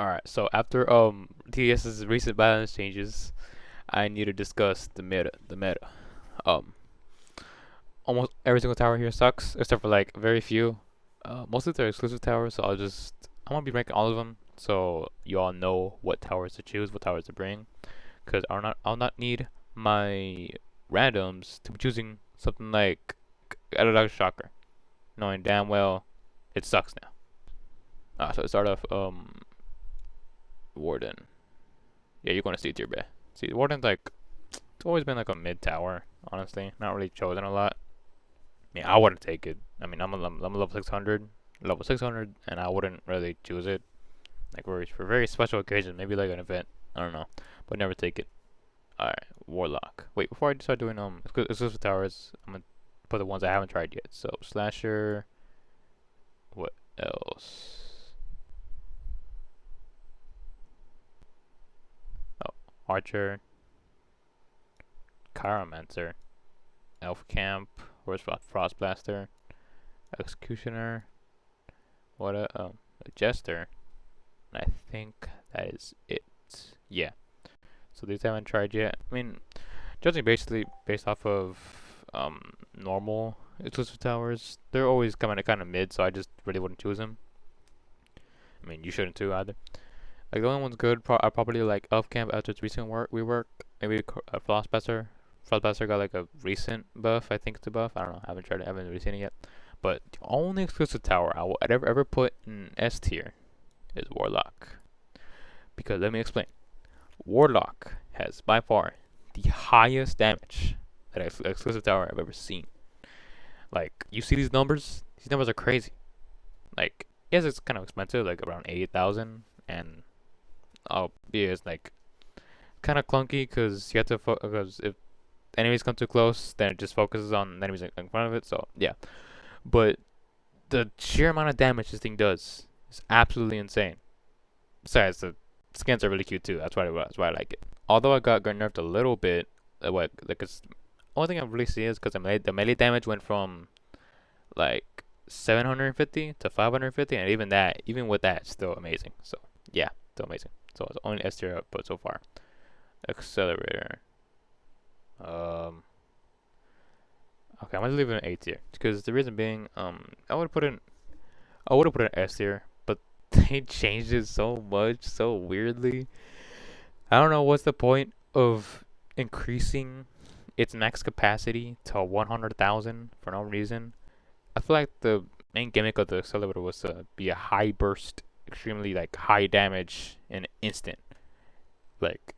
Alright, so after TDS's recent balance changes, I need to discuss the meta. Um Almost every single tower here sucks, except for like very few. Mostly they're exclusive towers, so I'm gonna be ranking all of them so you all know what towers to choose, what towers to bring. Cause I'll not need my randoms to be choosing something like Elder Shocker, knowing damn well it sucks now. So to start off, Warden. Yeah, you're gonna see it here, bruh. See, Warden's like it's always been like a mid tower, honestly. Not really chosen a lot. I mean, I wouldn't take it. I mean, I'm a level 600, and I wouldn't really choose it. Like for very special occasions, maybe like an event. I don't know, but never take it. All right, Warlock. Wait, before I start doing exclusive towers, I'm gonna put the ones I haven't tried yet. So Slasher. What else? Oh, Archer, Chiromancer, Elf Camp. Where's Frost Blaster? Executioner. What a Jester. And I think that is it. Yeah. So these I haven't tried yet. I mean, judging basically based off of normal exclusive towers, they're always coming at kind of mid, so I just really wouldn't choose them. I mean, you shouldn't too either. Like the only one's good are probably like Elf Camp after its recent rework. Maybe Frostbuster. Frostbuster got like a recent buff. I think it's a buff. I don't know. I haven't tried it. I haven't really seen it yet. But the only exclusive tower I will ever put in S tier is Warlock. Because let me explain. Warlock has by far the highest damage that exclusive tower I've ever seen. Like you see these numbers? These numbers are crazy. Like yes, it's kind of expensive, like around 80,000, and yeah, it's like kind of clunky because you have to because if enemies come too close, then it just focuses on enemies in front of it. So yeah, but the sheer amount of damage this thing does is absolutely insane. Besides, the skins are really cute too. That's why I like it. Although I got nerfed a little bit, what like it's only thing I really see is because the melee damage went from like 750 to 550, and even with that, it's still amazing. So yeah, still amazing. So it's only S tier output so far. Accelerator. Um. Okay, I'm gonna leave it in A tier because the reason being, I would have put it in S tier, but they changed it so much, so weirdly. I don't know what's the point of increasing its max capacity to 100,000 for no reason. I feel like the main gimmick of the accelerator was to be a high burst, extremely like high damage in an instant. Like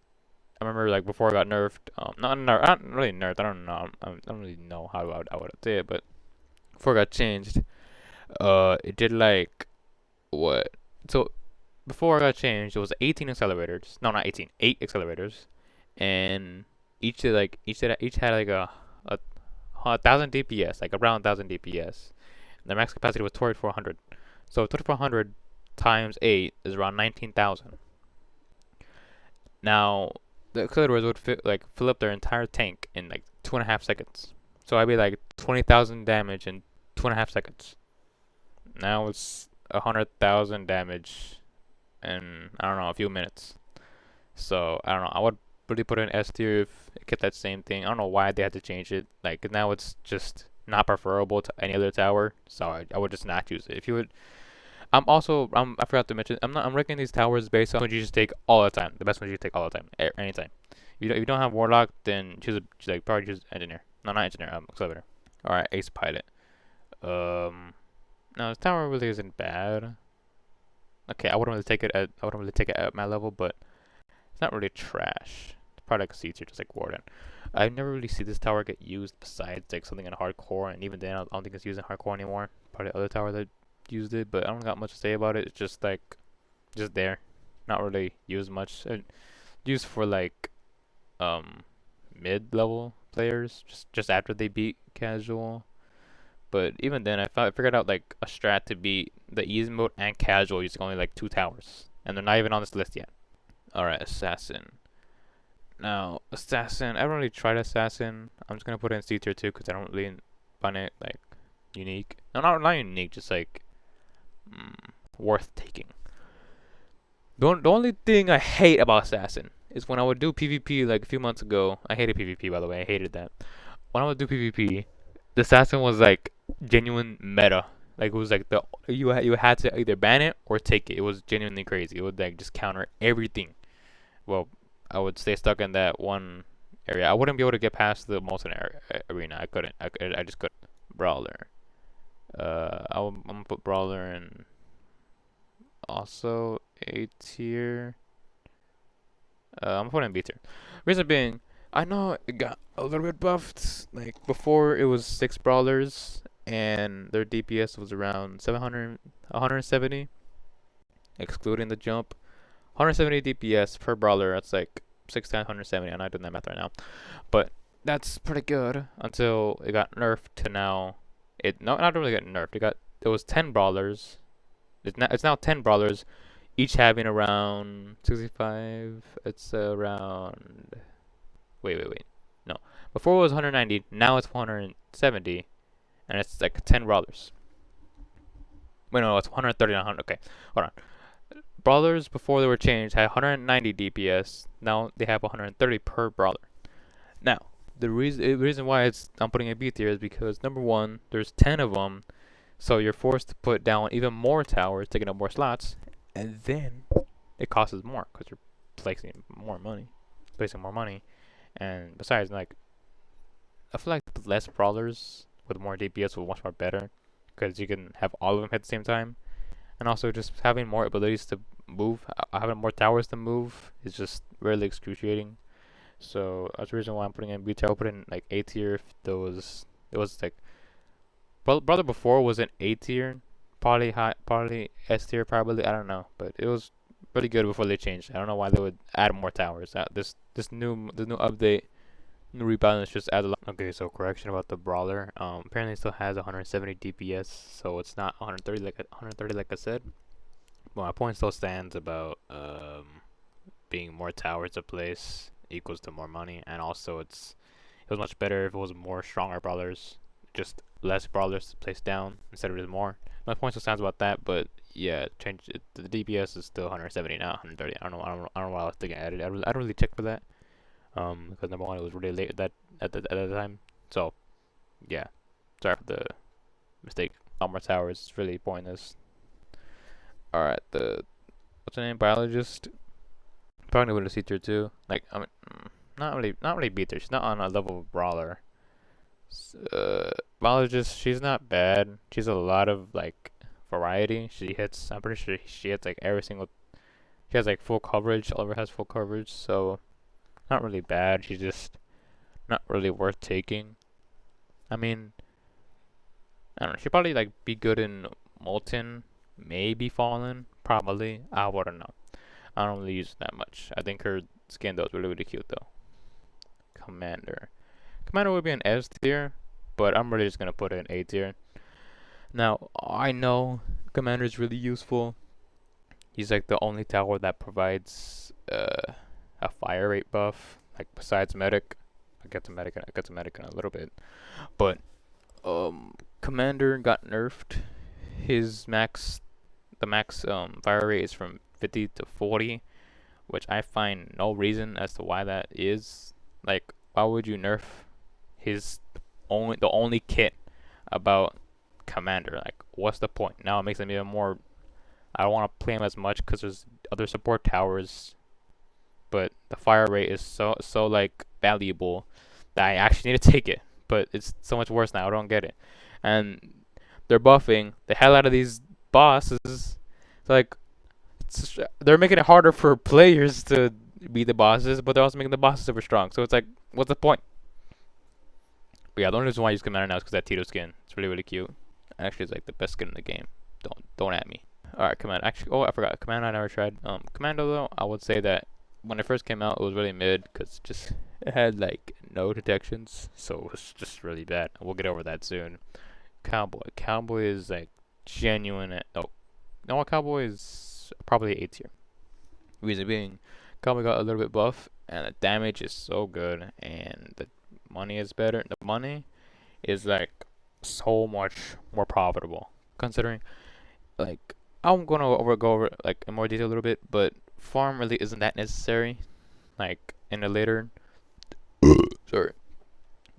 I remember like before I got nerfed, not really nerfed. I don't know. I don't really know how I would say it, but before it got changed, it did like what? So before I got changed, it was 18 accelerators. No, not 18. 8 accelerators, and each had like a thousand DPS, like around 1,000 DPS. And the max capacity was 2,400. So 2,400 times 8 is around 19,000. Now the accelerators would fill up their entire tank in like 2.5 seconds. So I'd be like 20,000 damage in 2.5 seconds. Now it's 100,000 damage in I don't know a few minutes. So I don't know. I would really put it in S tier if it kept that same thing. I don't know why they had to change it. Like now it's just not preferable to any other tower. So I would just not choose it. If you would, I forgot to mention I'm ranking these towers based on what you just take all the time. The best ones you take all the time, anytime. If you don't have Warlock, then probably choose Engineer. No, not Engineer. Accelerator. All right, Ace Pilot. No, this tower really isn't bad. Okay, I wouldn't really take it at my level, but it's not really trash. It's probably like a C tier, just like Warden. I never really see this tower get used besides like something in hardcore, and even then I don't think it's used in hardcore anymore. Probably other tower that used it, but I don't got much to say about it. It's just like just there, not really used much. Used for like um mid-level players, just after they beat casual. But even then, I figured out like a strat to beat the easy mode and casual using only like 2 towers, and they're not even on this list yet. All right, Assassin. Now, Assassin, I haven't really tried Assassin. I'm just gonna put it in C tier too because I don't really find it like unique. No, not unique, just like worth taking. The only thing I hate about Assassin is when I would do PvP like a few months ago. I hated PvP, by the way. I hated that. When I would do PvP, the Assassin was like genuine meta. Like it was like you had to either ban it or take it. It was genuinely crazy. It would like just counter everything. Well, I would stay stuck in that one area. I wouldn't be able to get past the Molten arena. I couldn't. I just couldn't. Brawler. I'm gonna put Brawler in also A tier. I'm putting B tier. Reason being, I know it got a little bit buffed. Like before, it was 6 brawlers, and their DPS was around 700, 170, excluding the jump. 170 DPS per brawler. That's like 6 times 170. I'm not doing that math right now, but that's pretty good until it got nerfed to now. It no, not really got nerfed. It was 10 brawlers. It's now 10 brawlers, each having around 65. It's around. Wait. No. Before it was 190. Now it's 170, and it's like 10 brawlers. Wait, no, it's 130 and 100. Okay, hold on. Brawlers before they were changed had 190 DPS. Now they have 130 per brawler. Now the reason why I'm putting a B tier is because number one, there's 10 of them, so you're forced to put down even more towers, taking up more slots, and then it costs more because you're placing more money, and besides, like, I feel like less brawlers with more DPS will much more better because you can have all of them at the same time, and also just having more abilities to move, having more towers to move is just really excruciating. So that's the reason why I'm putting in B tier. I'll put in like A tier if it was like brother before was an A tier, probably S tier, probably, I don't know, but it was pretty good before they changed. I don't know why they would add more towers. The new update, new rebalance just adds a lot. Okay, so correction about the brawler. Apparently it still has 170 DPS, so it's not 130 like I said. But my point still stands about being more towers to place equals to more money, and also it was much better if it was more stronger brawlers, just less brawlers to place down instead of just more. My point still stands about that, but yeah, change it, the DPS is still 170 now, 130. I don't know why I was thinking added. I don't really check for that, because number one, it was really late at that time. So yeah, sorry for the mistake. A lot more towers is really pointless. All right, the what's her name? Biologist. Probably with a C tier too. Like, I mean, not really B tier. She's not on a level of brawler. Biologist, she's not bad. She's a lot of like variety. She hits. I'm pretty sure she hits like every single. She has like full coverage. Oliver has full coverage, so not really bad. She's just not really worth taking. I mean, I don't know. She'd probably like be good in Molten, maybe Fallen, probably. I wouldn't know. I don't really use it that much. I think her skin though is really cute though. Commander. Commander would be an S tier, but I'm really just gonna put it in A tier. Now I know Commander is really useful. He's like the only tower that provides a fire rate buff, like besides medic. I get to medic in a little bit, but Commander got nerfed. His the max fire rate is from 50 to 40, which I find no reason as to why that is. Like, why would you nerf the only kit about Commander? Like, what's the point? Now it makes him even more. I don't want to play him as much because there's other support towers, but the fire rate is so like valuable that I actually need to take it. But it's so much worse now. I don't get it, and they're buffing the hell out of these bosses. It's like they're making it harder for players to be the bosses, but they're also making the bosses super strong. So it's like, what's the point? But yeah, the only reason why I use Commander now is because that Tito skin. It's really cute. Actually, it's like the best skin in the game. Don't at me. All right, Commando. Actually, oh, I forgot. Commando I never tried. Commando though, I would say that when it first came out, it was really mid because it had like no detections, so it was just really bad. We'll get over that soon. Cowboy. Cowboy is like genuine. Oh, no, Cowboy is probably A tier. Reason being, Cowboy got a little bit buff, and the damage is so good, and the money is better. The money is like so much more profitable, considering like I'm gonna go over like in more detail a little bit, but farm really isn't that necessary. Like in the later, sorry,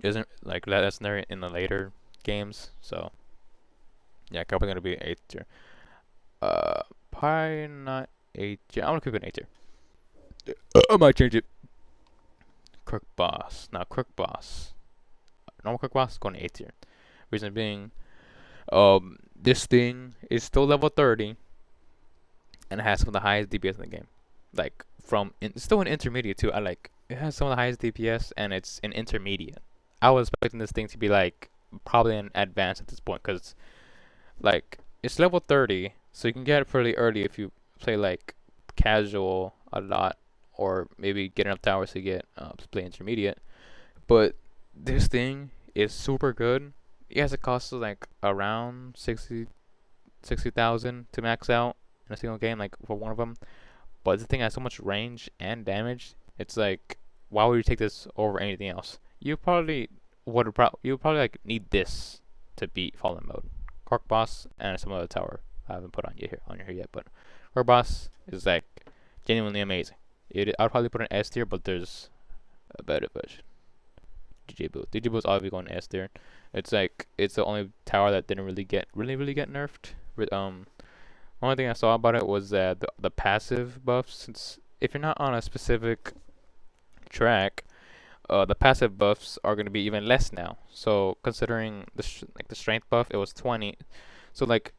isn't like that necessary in the later games. So yeah, probably gonna be 8th tier. Probably not 8th tier. I'm gonna keep it an 8th tier. I might change it. Crook boss. Now crook boss. Normal crook boss is going to 8th tier. Reason being, this thing is still level 30, and it has some of the highest DPS in the game. Like it's still an intermediate too. It has some of the highest DPS, and it's an intermediate. I was expecting this thing to be like probably an advanced at this point, cause like it's level 30, so you can get it pretty early if you play like casual a lot, or maybe get enough towers to get to play intermediate. But this thing is super good. Yes, it costs like around 60,000 to max out in a single game, like for one of them. But the thing has so much range and damage. It's like, why would you take this over anything else? You probably like need this to beat Fallen Mode, Cork Boss, and some other tower I haven't put on here yet. But Cork Boss is like genuinely amazing. I'd probably put an S tier, but there's a better version. DJ Booth. DJ Booth obviously going S tier. It's like it's the only tower that didn't really get nerfed. Only thing I saw about it was that the passive buffs. Since if you're not on a specific track, the passive buffs are going to be even less now. So considering the strength buff, it was 20. So like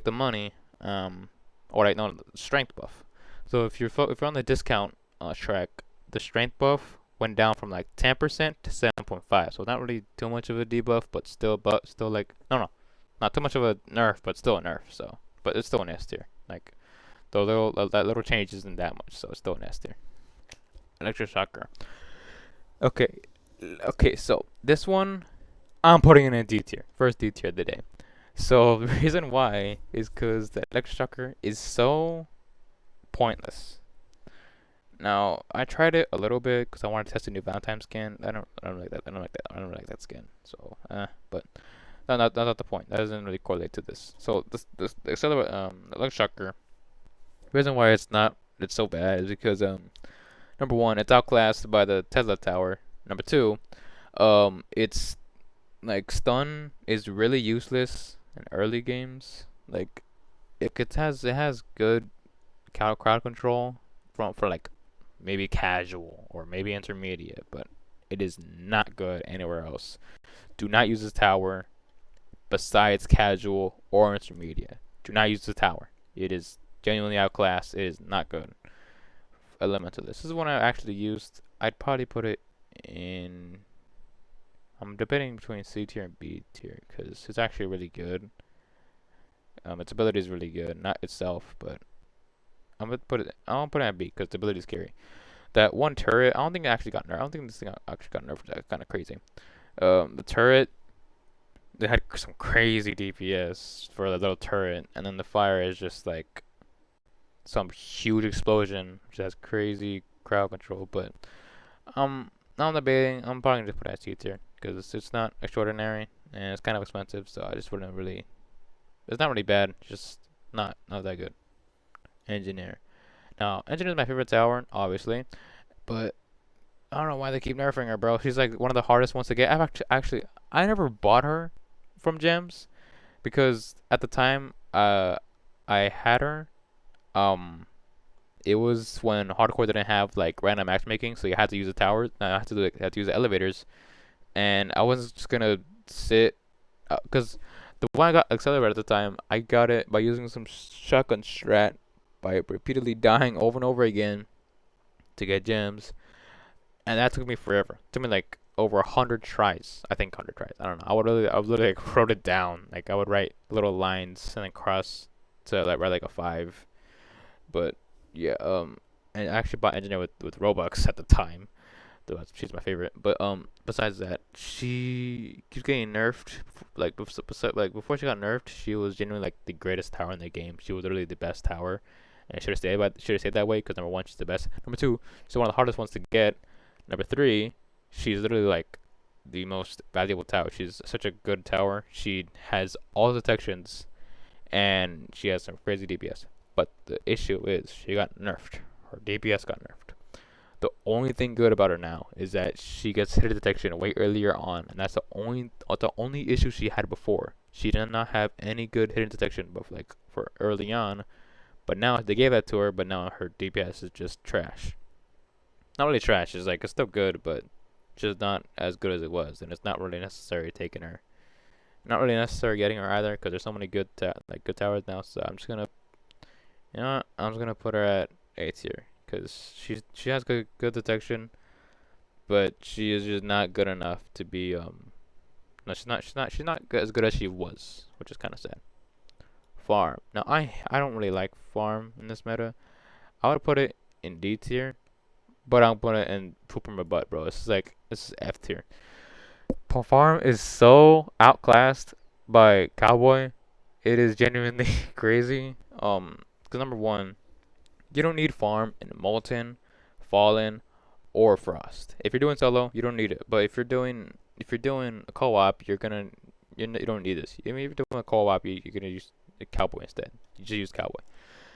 the money, or like no, the strength buff. So if you're on the discount track, the strength buff went down from like 10% to 7.5. So not really too much of a debuff, but still like no, not too much of a nerf, but still a nerf. So, but it's still an S tier. Like that little change isn't that much, so it's still an S tier. Electric shocker. Okay, So this one, I'm putting in a D tier. First D tier of the day. So the reason why is because the electric shocker is so pointless. Now I tried it a little bit because I wanted to test a new Valentine skin. I don't like that. I don't like that skin. So, but that's not the point. That doesn't really correlate to this. So this accelerate electric shocker. The reason why it's so bad is because number one, it's outclassed by the Tesla tower. Number two, it's like stun is really useless in early games. Like it has good crowd control for like maybe casual or maybe intermediate, but it is not good anywhere else. Do not use this tower besides casual or intermediate. Do not use the tower. It is genuinely outclassed. It is not good. Elemental. This is one I actually used. I'd probably put it in. I'm debating between C tier and B tier because it's actually really good. Its ability is really good, not itself, but I'm gonna put it at B because the ability is scary. That one turret, I don't think it actually got nerfed. I don't think this thing actually got nerfed. That's kind of crazy. The turret, they had some crazy DPS for the little turret, and then the fire is just like some huge explosion, which has crazy crowd control. But now I'm debating. I'm probably gonna just put it at C tier because it's not extraordinary and it's kind of expensive. So I just wouldn't really. It's not really bad. Just not that good. Engineer. Now, Engineer is my favorite tower, obviously, but I don't know why they keep nerfing her, bro. She's like one of the hardest ones to get. I've I never bought her from gems because at the time I had her. It was when hardcore didn't have like random matchmaking, so you had to use the towers. I had to use the elevators, and I wasn't just gonna sit because the one I got accelerated at the time, I got it by using some shotgun strat by repeatedly dying over and over again to get gems, and that took me forever. It took me like over 100 tries. I think 100 tries. I don't know. I would literally like wrote it down. Like I would write little lines and then cross to like write like a 5. But yeah, and I actually bought Engineer with Robux at the time. Though she's my favorite. But besides that, she keeps getting nerfed. Like before she got nerfed, she was genuinely like the greatest tower in the game. She was literally the best tower, and should have stayed that way because number one, she's the best. Number two, she's one of the hardest ones to get. Number three, she's literally like the most valuable tower. She's such a good tower. She has all the detections, and she has some crazy DPS. But the issue is she got nerfed. Her DPS got nerfed. The only thing good about her now is that she gets hit detection way earlier on, and that's the only issue she had before. She did not have any good hidden detection, but like for early on. But now they gave that to her, but now her DPS is just trash. Not really trash. It's like it's still good, but just not as good as it was, and it's not really necessary taking her. Not really necessary getting her either, because there's so many good good towers now. So I'm just gonna, you know, what? I'm just gonna put her at A tier, because she has good detection, but she is just not good enough to be No, she's not as good as she was, which is kind of sad. Farm. Now I don't really like farm in this meta. I would put it in D tier, but I'll put it in poop from my butt, bro. This is F tier. Farm is so outclassed by Cowboy. It is genuinely crazy. Cause number one, you don't need farm in Molten, Fallen, or Frost. If you're doing solo, you don't need it. But if you're doing a co-op, you don't need this. I mean, if you're doing a co-op, you're gonna use the Cowboy instead. You just use Cowboy.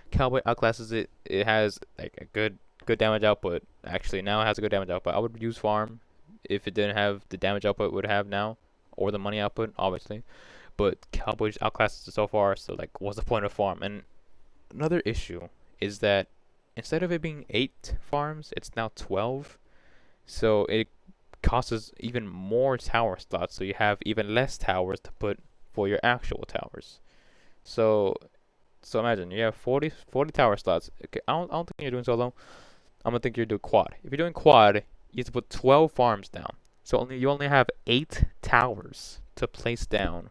Cowboy outclasses it. It has like a good damage output. Actually, now it has a good damage output. I would use farm if it didn't have the damage output it would have now, or the money output, obviously. But Cowboys outclasses it so far. So like, what's the point of farm? And another issue is that instead of it being 8 farms, it's now 12. So it costs even more tower slots. So you have even less towers to put for your actual towers. So imagine you have 40 tower slots. Okay, I don't think you're doing solo. I'm gonna think you're doing quad. If you're doing quad, you have to put 12 farms down. So you only have 8 towers to place down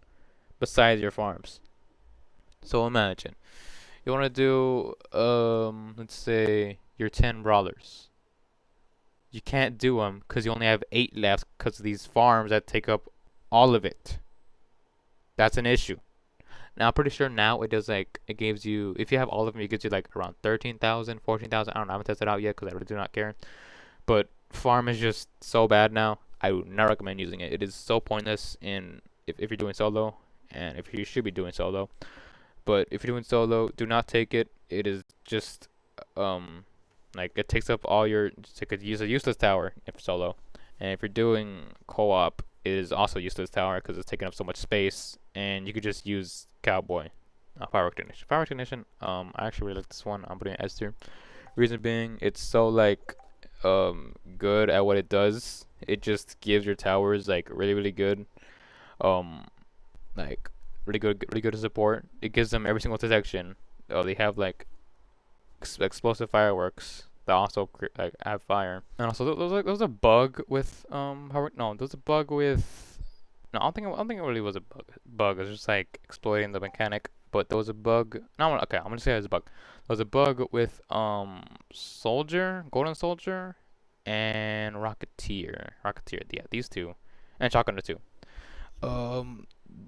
besides your farms. So imagine you want to do let's say your 10 brawlers. You can't do them because you only have 8 left because of these farms that take up all of it. That's an issue. Now I'm pretty sure now it does like it gives you, if you have all of them, it gives you like around 13,000, 14,000. I don't know, I haven't tested it out yet because I really do not care. But farm is just so bad now. I would not recommend using it. It is so pointless in if you're doing solo, and if you should be doing solo. But if you're doing solo, do not take it. It is just like it takes up all your. It could use a useless tower if solo, and if you're doing co-op, it is also useless tower because it's taking up so much space, and you could just use Cowboy, Fire Recognition. Fire Recognition. I actually really like this one. I'm putting it S tier. Reason being, it's so like good at what it does. It just gives your towers like really good um like really good support. It gives them every single detection. They have like explosive fireworks that also like have fire. And also there was a bug with no, there was a bug with no, I don't think it really was a bug. It was just like exploiting the mechanic. But there was a bug. No, okay, I'm gonna say it was a bug. There was a bug with Soldier, Golden Soldier, and Rocketeer. Yeah, these two, and Shotgunner too. Um,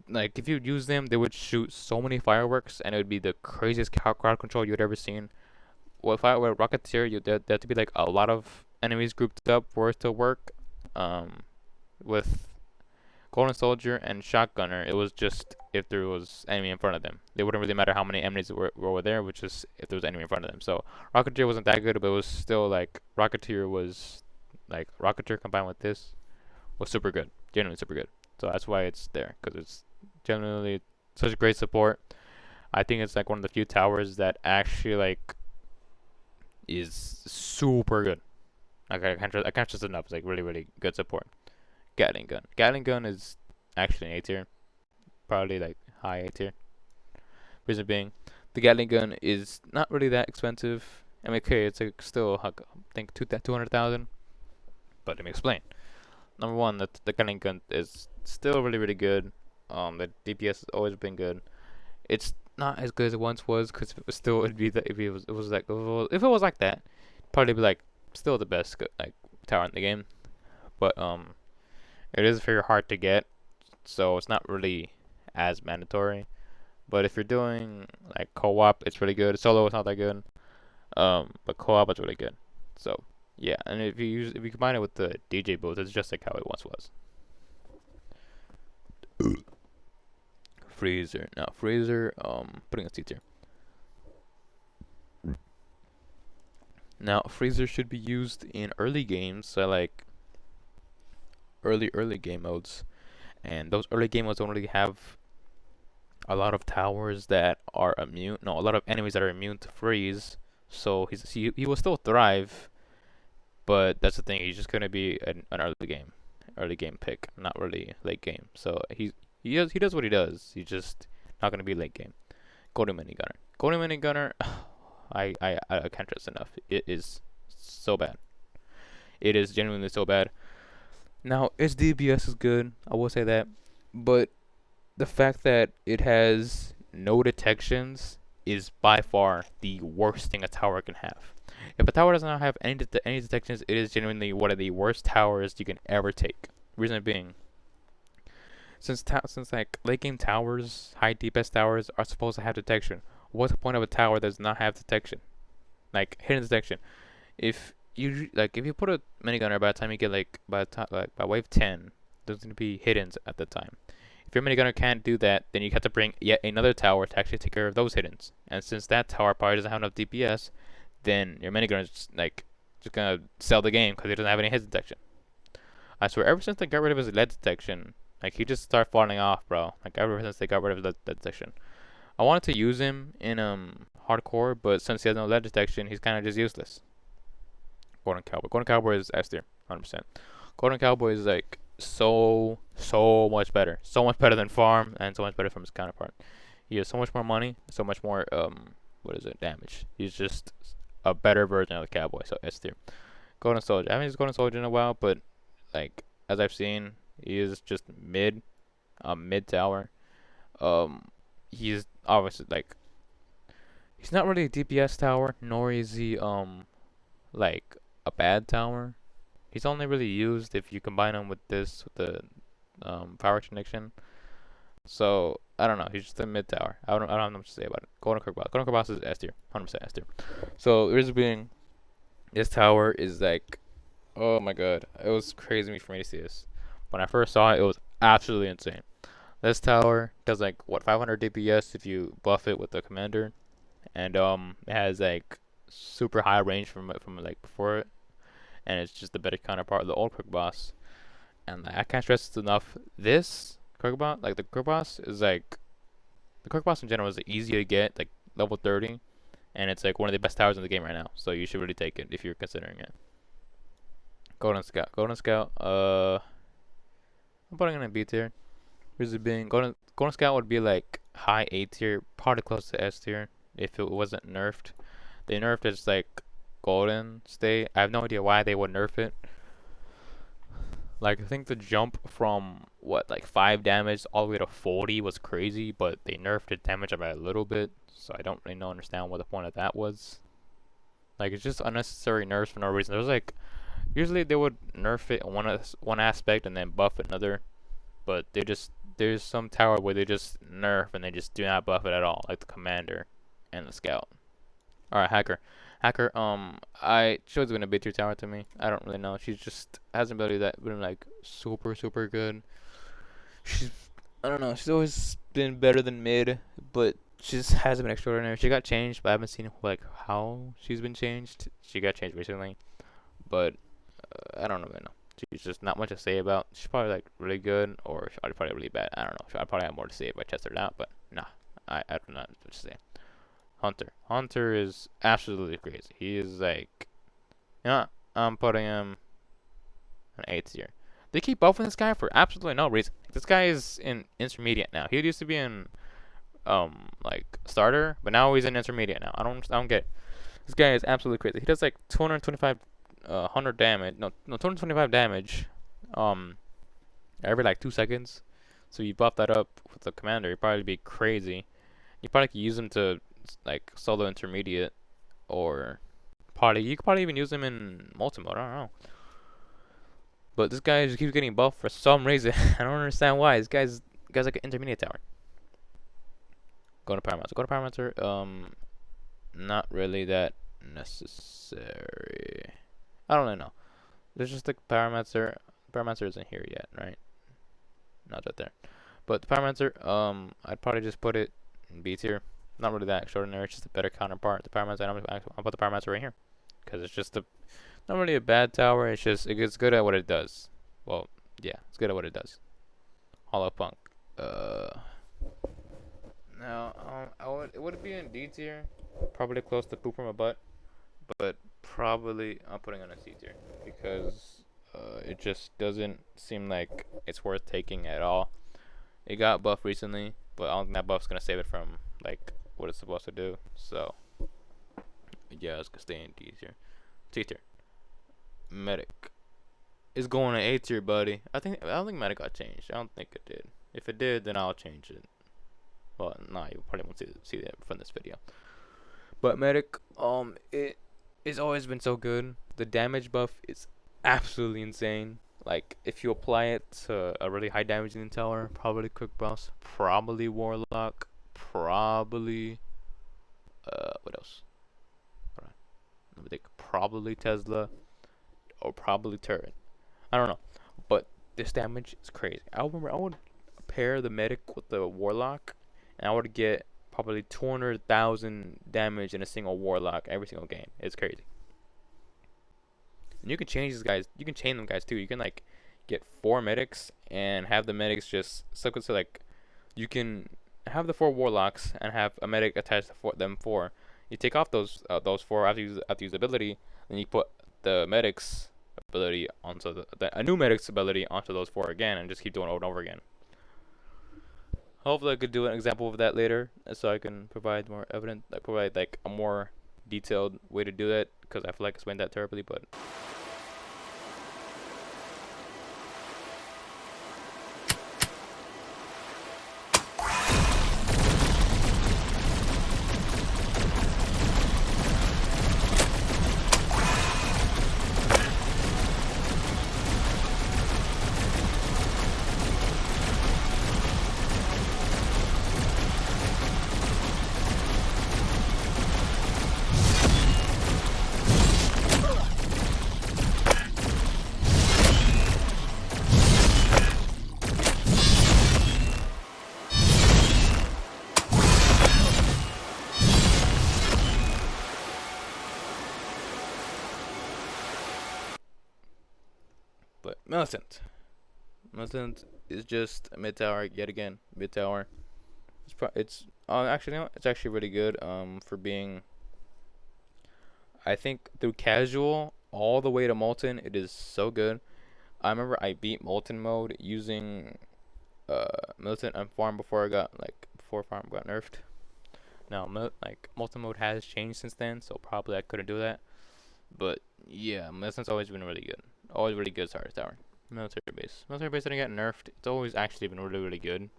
like if you use them, they would shoot so many fireworks, and it would be the craziest crowd control you'd ever seen. With Rocketeer, there had to be like a lot of enemies grouped up for it to work. With Golden Soldier and Shotgunner, it was just if there was enemy in front of them. It wouldn't really matter how many enemies were there, which is if there was enemy in front of them. So Rocketeer wasn't that good, but it was still like Rocketeer combined with this was super good, genuinely super good. So that's why it's there, because it's genuinely such great support. I think it's like one of the few towers that actually like is super good. Like I can't stress enough. It's like really good support. Gatling gun. Gatling gun is actually an A tier, probably like high A tier. Reason being, the Gatling gun is not really that expensive. I mean, okay, it's like still I think 200,000. But let me explain. Number one, the Gatling gun is still really good. The DPS has always been good. It's not as good as it once was, because it was still it'd be if it was like if it was like that, probably be like still the best like tower in the game. But it is very hard to get, so it's not really as mandatory. But if you're doing like co-op, it's really good. Solo is not that good. But co-op is really good. So yeah, and if you combine it with the DJ booth, it's just like how it once was. Freezer. Now Freezer, putting a C tier. Now, freezer should be used in early games, so like early game modes, and those early game modes don't really have a lot of towers that are immune. No, a lot of enemies that are immune to freeze. So he will still thrive, but that's the thing. He's just gonna be an early game pick, not really late game. So he does what he does. He's just not gonna be late game. Golden mini gunner. Golden mini gunner. I can't trust enough. It is so bad. It is genuinely so bad. Now its DPS is good. I will say that, but the fact that it has no detections is by far the worst thing a tower can have. If a tower does not have any detections, it is genuinely one of the worst towers you can ever take. Reason being, since like late game towers, high DPS towers are supposed to have detection. What's the point of a tower that does not have detection? Like hidden detection. If you put a minigunner by the time you get by wave 10, there's gonna be hiddens at the time. If your minigunner can't do that, then you have to bring yet another tower to actually take care of those hiddens. And since that tower probably doesn't have enough DPS, then your minigunner is just gonna sell the game because it doesn't have any hit detection. I swear, ever since they got rid of his lead detection, like he just started falling off, bro. Like ever since they got rid of lead detection, I wanted to use him in hardcore, but since he has no lead detection, he's kind of just useless. Golden Cowboy. Golden Cowboy is S tier, 100%. Golden Cowboy is like so much better, so much better than Farm, and so much better from his counterpart. He has so much more money, so much more damage. He's just a better version of the Cowboy, so S tier. Golden Soldier. I haven't used Golden Soldier in a while, but like as I've seen, he is just mid tower. He's obviously like he's not really a DPS tower, nor is he like a bad tower. He's only really used if you combine him with the power connection. So I don't know. He's just a mid tower. I don't have much to say about it. Golden Kirk Boss. Golden Kirk Boss is S tier, 100% S tier. So the reason being, this tower is like, oh my god, it was crazy for me to see this. When I first saw it, it was absolutely insane. This tower does like what 500 DPS if you buff it with the commander, and it has like super high range from like before it, and it's just the better counterpart of the old Quick Boss. And like, I can't stress this enough. This Quick Boss, like the Quick Boss, is like the Quick Boss in general is easy to get, like level 30, and it's like one of the best towers in the game right now. So you should really take it if you're considering it. Golden Scout, Golden Scout. I'm putting it in B tier. Reason being, Golden Scout would be like high A tier, probably close to S tier if it wasn't nerfed. They nerfed it like Golden State. I have no idea why they would nerf it. Like I think the jump from what like 5 damage all the way to 40 was crazy, but they nerfed the damage by a little bit, so I don't really understand what the point of that was. Like it's just unnecessary nerfs for no reason. There's like usually they would nerf it one aspect and then buff another, but there's some tower where they just nerf and they just do not buff it at all, like the commander and the scout. All right, hacker. Hacker. She was gonna be tier tower to me. I don't really know. She just hasn't been like super good. She's I don't know. She's always been better than mid, but she just hasn't been extraordinary. She got changed, but I haven't seen like how she's been changed. She got changed recently, but I don't really know. She's just not much to say about. She's probably like really good, or she's probably really bad. I don't know. I probably have more to say if I tested it out, but nah, I don't know what to say. Hunter. Hunter is absolutely crazy. He is like, you know, I'm putting him an 8 tier. They keep buffing this guy for absolutely no reason. This guy is in intermediate now. He used to be in like starter, but now he's in intermediate now. I don't get it. This guy is absolutely crazy. He does like 225 100 damage. No, 225 damage every like 2 seconds. So you buff that up with the commander, you'd probably be crazy. You probably could use him to like solo intermediate, or you could probably even use him in multi-mode. I don't know. But this guy just keeps getting buffed for some reason. I don't understand why. This guy's like an intermediate tower. Go to Pyromancer. Go to Pyromancer. Not really that necessary. I don't really know. There's just the Pyromancer. Pyromancer isn't here yet, right? Not right there. But the Pyromancer, I'd probably just put it in B tier. Not really that extraordinary. It's just a better counterpart. The Pyromancer. I'll put the Pyromancer right here. because it's just not really a bad tower. It's just it's good at what it does. Well, yeah, it's good at what it does. Hollow Punk. Now it would be in D tier, probably close to poop from a butt, but probably I'm putting on a C tier because it just doesn't seem like it's worth taking at all. It got buffed recently, but I don't think that buff's gonna save it from like what it's supposed to do. So yeah, it's gonna stay in D tier. C tier. Medic is going to A tier, buddy. I don't think Medic got changed. I don't think it did. If it did, then I'll change it. Well, nah, you probably won't see that from this video. But Medic, it's always been so good. The damage buff is absolutely insane. Like if you apply it to a really high damaging tower, probably Quick Boss, probably Warlock, probably what else? Hold on. Let me think. Probably Tesla or probably Turret. I don't know, but this damage is crazy. I remember I would pair the Medic with the Warlock, and I would get probably 200,000 damage in a single Warlock every single game. It's crazy. And you can change these guys. You can chain them guys too. You can like get 4 medics and have the medics just so like you can have the 4 warlocks and have a medic attached to them 4. You take off those 4 after you use the ability, then you put the medics ability onto a new medic's ability onto those 4 again, and just keep doing it over and over again. Hopefully I could do an example of that later, so I can provide more evidence, provide like a more detailed way to do that, because I feel like I explained that terribly, but Militant is just a mid tower yet again. Mid tower. It's actually no, it's actually really good. For being, I think through casual all the way to Molten, it is so good. I remember I beat Molten mode using Militant and Farm before Farm got nerfed. Now Molten mode has changed since then, so probably I couldn't do that. But yeah, Militant's always been really good. Always really good starter tower. Military base. Military base didn't get nerfed. It's always actually been really, really good.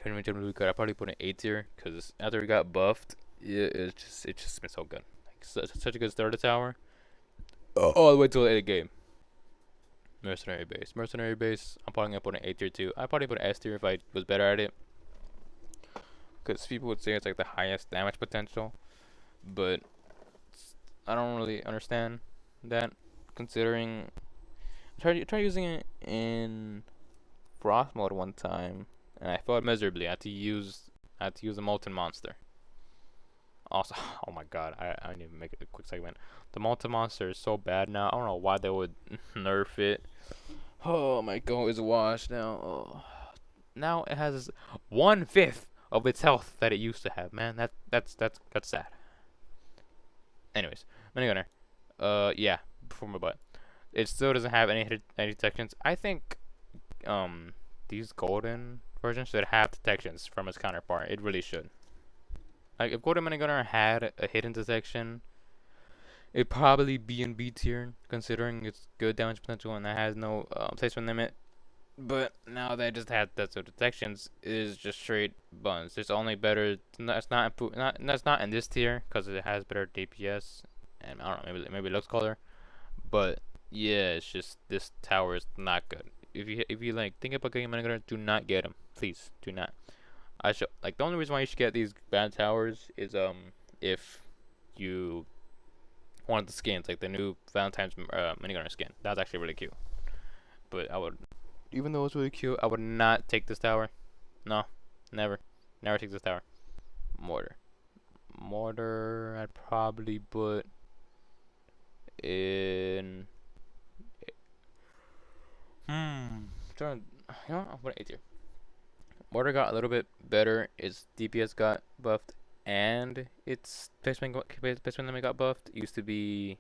Really good. I probably put an A tier because after it got buffed, it's just been so good. Like such a good starter tower. All the way till the end of the game. Mercenary base. I'm probably gonna put an A tier too. I probably put an S tier if I was better at it. Because people would say it's like the highest damage potential, but I don't really understand that. Considering I tried using it in Frost mode one time, and I failed miserably. I had to use a Molten Monster. Also, oh my god, I need to make it a quick segment. The Molten Monster is so bad now. I don't know why they would nerf it. Oh my god, it's washed now. Oh. Now it has 1/5 of its health that it used to have. Man, that's sad. Anyways, Minigunner. Yeah. Before my butt. It still doesn't have any detections. I think these golden versions should have detections from its counterpart. It really should. Like if Golden Minigunner had a hidden detection, it'd probably be in B tier considering its good damage potential and that has no placement limit. But now that it just has that detections, it is just straight buns. It's only better. That's not in this tier because it has better DPS and I don't know, maybe it looks color. But yeah, it's just this tower is not good. If you like think about getting Minigunner, do not get them. Please do not. The only reason why you should get these bad towers is if you wanted the skins, like the new Valentine's Minigunner skin. That's actually really cute. But I would, even though it's really cute, I would not take this tower. No, never take this tower. Mortar. Mortar, I'd probably put in. Trying, you know what? I'll put it A tier. Mortar got a little bit better. Its DPS got buffed, and its placement limit got buffed. It used to be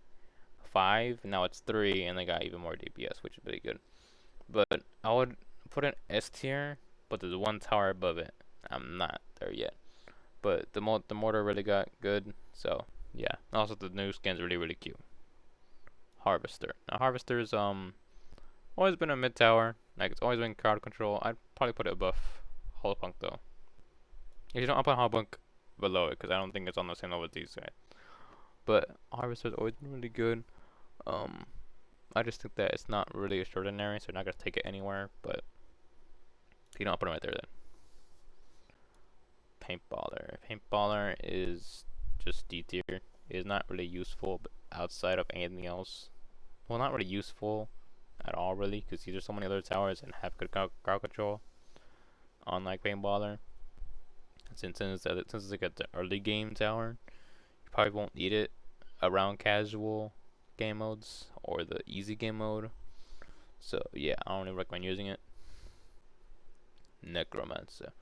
5, now it's 3, and they got even more DPS, which is pretty good. But I would put an S tier, but there's one tower above it. I'm not there yet. But the mortar really got good, so yeah. Also the new skin's really cute. Harvester. Now Harvester's always been a mid tower. Like it's always been crowd control. I'd probably put it above Holopunk though. If you don't, I'll put Holopunk below it because I don't think it's on the same level as these guys. But Harvester's always been really good. I just think that it's not really extraordinary, so you're not gonna take it anywhere. But you know, I'll put it right there then. Paintballer. Paintballer is just D tier. It is not really useful outside of anything else. Well, not really useful at all, really, because there's so many other towers and have good crowd control. Unlike Paintballer, since it's like an early game tower, you probably won't need it around casual game modes or the easy game mode. So yeah, I don't really recommend using it. Necromancer.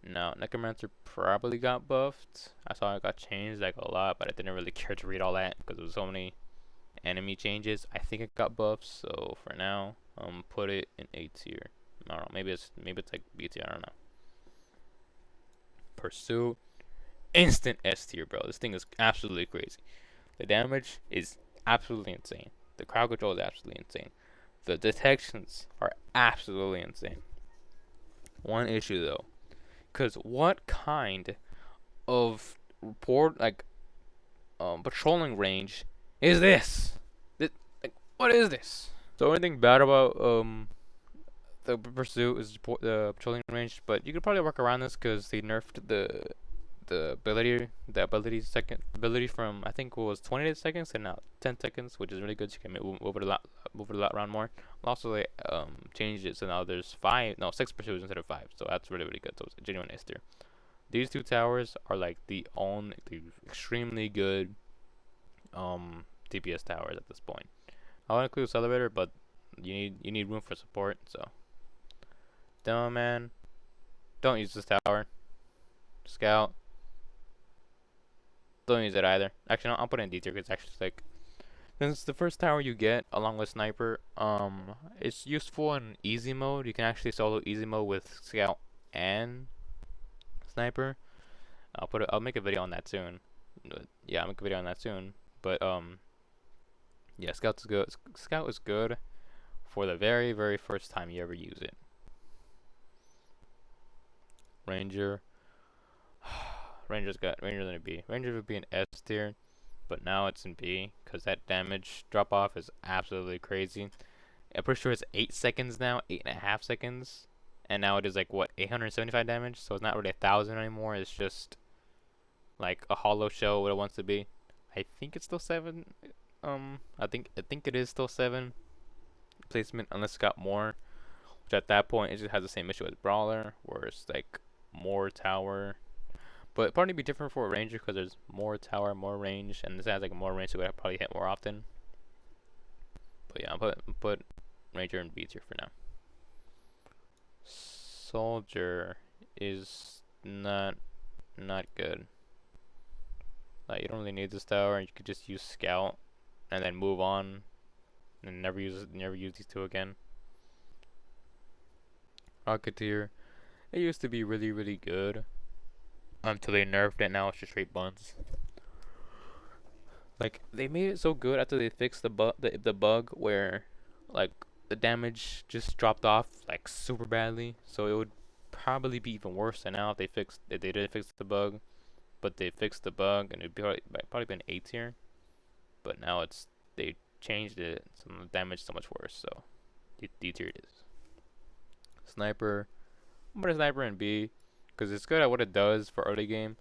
Now, Necromancer probably got buffed. I saw it got changed like a lot, but I didn't really care to read all that because there was so many enemy changes. I think it got buffed, so for now, put it in A tier. I don't know, maybe it's like B tier. I don't know. Pursuit, instant S tier, bro. This thing is absolutely crazy. The damage is absolutely insane. The crowd control is absolutely insane. The detections are absolutely insane. One issue though. Because what kind of patrolling range is this? Like, what is this? The only thing bad about the pursuit is the patrolling range, but you could probably work around this because they nerfed the ability from I think it was 28 seconds to now 10 seconds, which is really good. So you can move it a lot around more. Also, they changed it so now there's 6 pursuits instead of 5. So that's really good. So it's a genuine S tier. These two towers are like the extremely good DPS towers at this point. I'll include Celebrator, but you need room for support. So, Demo Man, don't use this tower. Scout. Don't use it either. Actually, no, I'll put it in D tier because it's actually like, since it's the first tower you get along with Sniper, it's useful in easy mode. You can actually solo easy mode with Scout and Sniper. I'll make a video on that soon. Yeah, I'll make a video on that soon. But yeah, Scout is good. Scout is good for the very first time you ever use it. Ranger. Ranger's in a B. Ranger would be an S tier, but now it's in B because that damage drop off is absolutely crazy. I'm pretty sure it's 8 seconds now, 8.5 seconds, and now it is like what 875 damage. So it's not really 1,000 anymore. It's just like a hollow shell what it wants to be. I think it's still 7. I think it is still 7 placement unless it's got more. Which at that point it just has the same issue as Brawler, where it's like more tower. But it'd probably be different for a Ranger because there's more tower, more range, and this has like more range, so it would probably hit more often. But yeah, I'll put Ranger in B tier for now. Soldier is not good. Like you don't really need this tower. You could just use Scout and then move on, and never use these two again. Rocketeer, it used to be really good. Until they nerfed it, now it's just straight buns. Like they made it so good after they fixed the bug where like the damage just dropped off like super badly. So it would probably be even worse than now if they did fix the bug. But they fixed the bug and it'd probably been A tier. But now they changed it, so the damage is so much worse. So D tier it is. Sniper, I'm gonna Sniper in B. Because it's good at what it does for early game.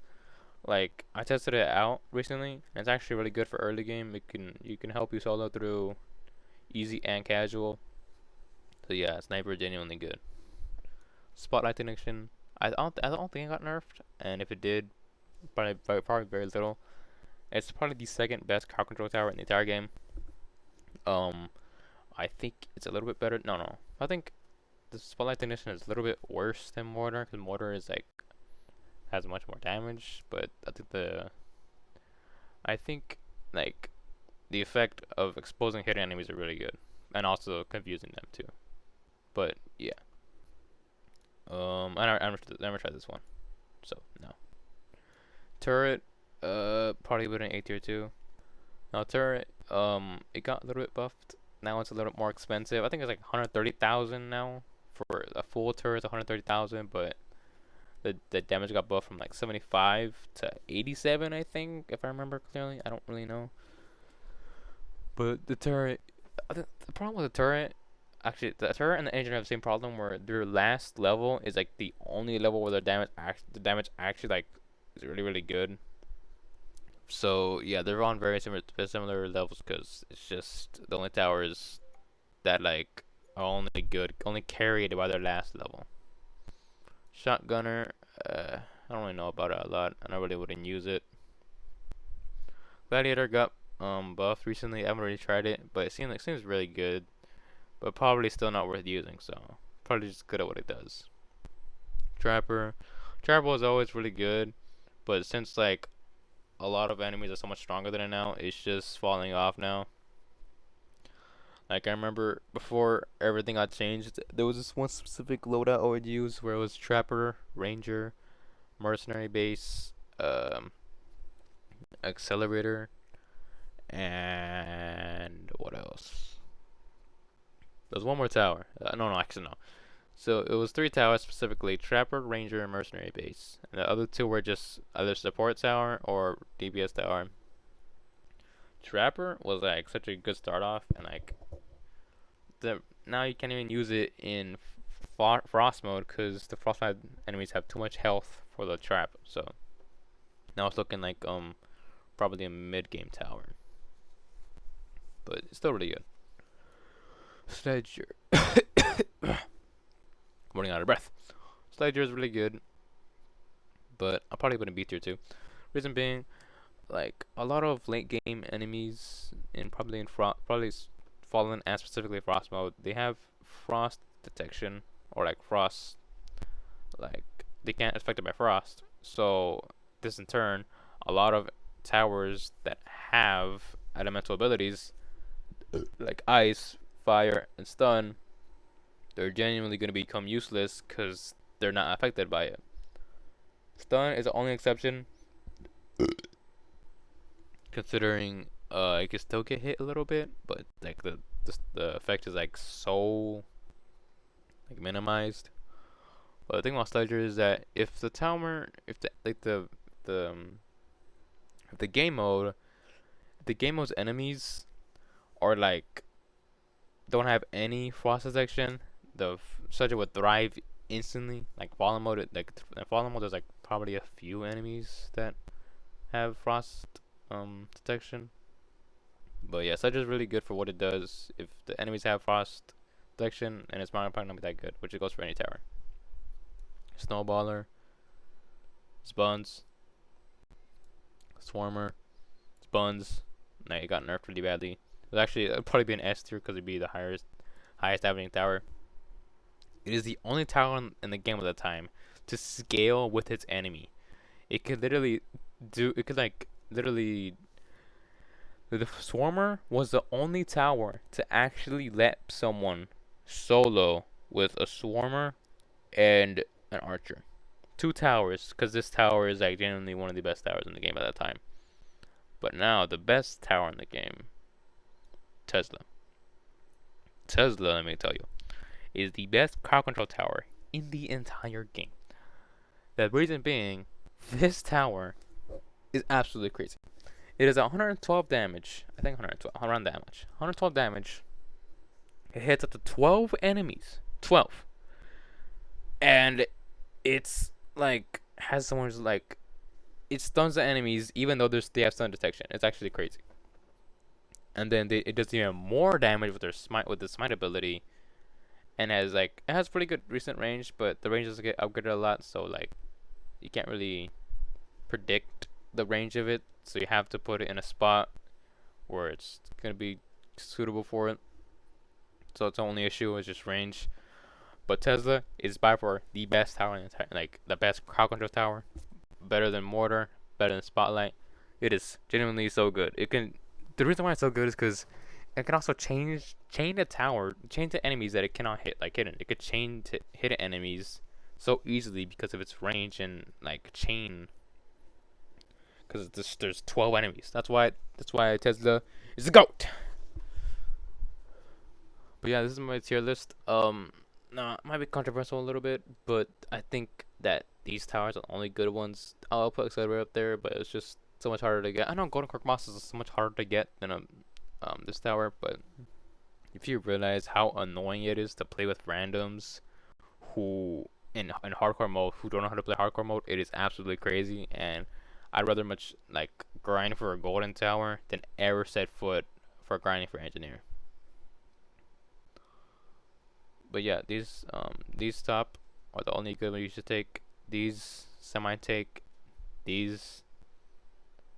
Like I tested it out recently, and it's actually really good for early game. You can help you solo through easy and casual. So yeah, Sniper is genuinely good. Spotlight Detection, I don't think it got nerfed, and if it did, probably very little. It's probably the second best crowd control tower in the entire game. Um, I think it's a little bit better. No. I think the Spotlight Technician is a little bit worse than Mortar, because Mortar is like has much more damage. But I think like the effect of exposing hidden enemies are really good, and also confusing them too. But yeah, I never tried this one, so no. Turret, probably with an A tier 2. Now turret, it got a little bit buffed. Now it's a little more expensive. I think it's like 130,000 now for a full turret. It's 130,000, but the damage got buffed from like 75 to 87, I think, if I remember clearly. I don't really know. But the turret, the problem with the turret, actually, the turret and the engine have the same problem where their last level is like the only level where the damage actually like is really really good. So yeah, they're on very similar levels because it's just the only towers that like are only good, only carried by their last level. Shotgunner, I don't really know about it a lot, and I really wouldn't use it. Gladiator got buffed recently. I haven't really tried it, but it seems really good, but probably still not worth using. So probably just good at what it does. Trapper, Trapper was always really good, but since like a lot of enemies are so much stronger than it now, it's just falling off now. Like I remember before everything got changed, there was this one specific loadout I would use where it was Trapper, Ranger, Mercenary Base, Accelerator, and what else? There was one more tower. No, actually no. So it was 3 towers specifically: Trapper, Ranger, and Mercenary Base. And the other 2 were just either support tower or DPS tower. Trapper was like such a good start off, and like now you can't even use it in frost mode because the frost enemies have too much health for the trap. So now it's looking like probably a mid game tower, but it's still really good. Sledger, running out of breath. Sledger is really good, but I probably wouldn't be tier 2. Reason being, like a lot of late game enemies in probably Fallen and specifically Frost mode, they have frost detection or like frost, like they can't affected by frost. So this in turn, a lot of towers that have elemental abilities like ice, fire, and stun, they're genuinely going to become useless because they're not affected by it. Stun is the only exception, considering it can still get hit a little bit, but like the effect is like so like minimized. But the thing about Sledger is that if the tower, if the like if the game mode, if the game mode's enemies are like don't have any frost detection, the Sledger would thrive instantly. Like fallen mode, like in fallen mode, there's like probably a few enemies that have frost detection. But yeah, Sledge is really good for what it does. If the enemies have frost detection, and it's probably not be that good, which it goes for any tower. Snowballer, Spuns, Swarmer, Spuns. Now it got nerfed really badly. It'd probably be an S tier because it'd be the highest happening tower. It is the only tower in the game at the time to scale with its enemy. It could literally the Swarmer was the only tower to actually let someone solo with a Swarmer and an Archer. 2 towers, because this tower is like genuinely one of the best towers in the game at that time. But now, the best tower in the game, Tesla. Tesla, let me tell you, is the best crowd control tower in the entire game. The reason being, this tower is absolutely crazy. It is 112 damage. I think 112, around that much. 112 damage. It hits up to 12 enemies. 12. And it's like, has someone's like, it stuns the enemies even though they have stun detection. It's actually crazy. And then it does even more damage with the smite ability. And it has pretty good recent range, but the range doesn't get upgraded a lot, so like, you can't really predict the range of it, so you have to put it in a spot where it's gonna be suitable for it. So its only issue is just range. But Tesla is by far the best tower in the entire, like the best crowd control tower. Better than Mortar, better than Spotlight. It is genuinely so good. It can. The reason why it's so good is because it can also chain the tower, chain to enemies that it cannot hit, like hidden. It could chain to hidden enemies so easily because of its range and like chain. Because there's 12 enemies. That's why Tesla is the goat. But yeah, this is my tier list. Nah, it might be controversial a little bit, but I think that these towers are the only good ones. I'll put Accelerator up there, but it's just so much harder to get. I know Golden Cork Moss is so much harder to get than this tower, but if you realize how annoying it is to play with randoms who in hardcore mode who don't know how to play hardcore mode, it is absolutely crazy. And I'd rather much like grind for a golden tower than ever set foot for grinding for engineer. But yeah, these top are the only good ones you should take. These semi take. These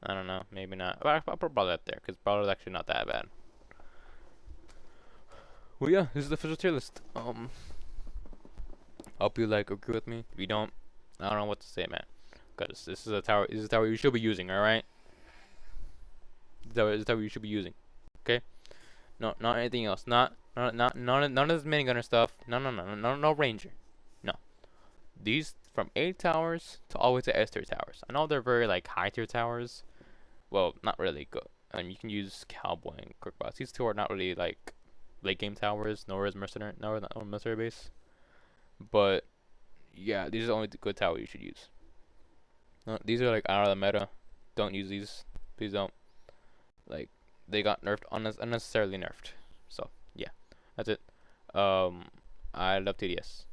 I don't know, maybe not. But I'll put Brawler up there because Brawler is actually not that bad. Well, yeah, this is the official tier list. Hope you like agree with me. If you don't, I don't know what to say, man. Because this is a tower. This is a tower you should be using. All right. This is a tower you should be using. Okay. No, not anything else. None of this minigunner stuff. No ranger. No. These from A towers to all the way to S tier towers. I know they're very like high tier towers. Well, not really good. You can use Cowboy and Crookbots. These two are not really like late game towers, nor is mercenary, nor military base. But yeah, these are the only good towers you should use. No, these are like out of the meta. Don't use these. Please don't. Like they got nerfed, unnecessarily nerfed. So yeah, that's it. I love TDS.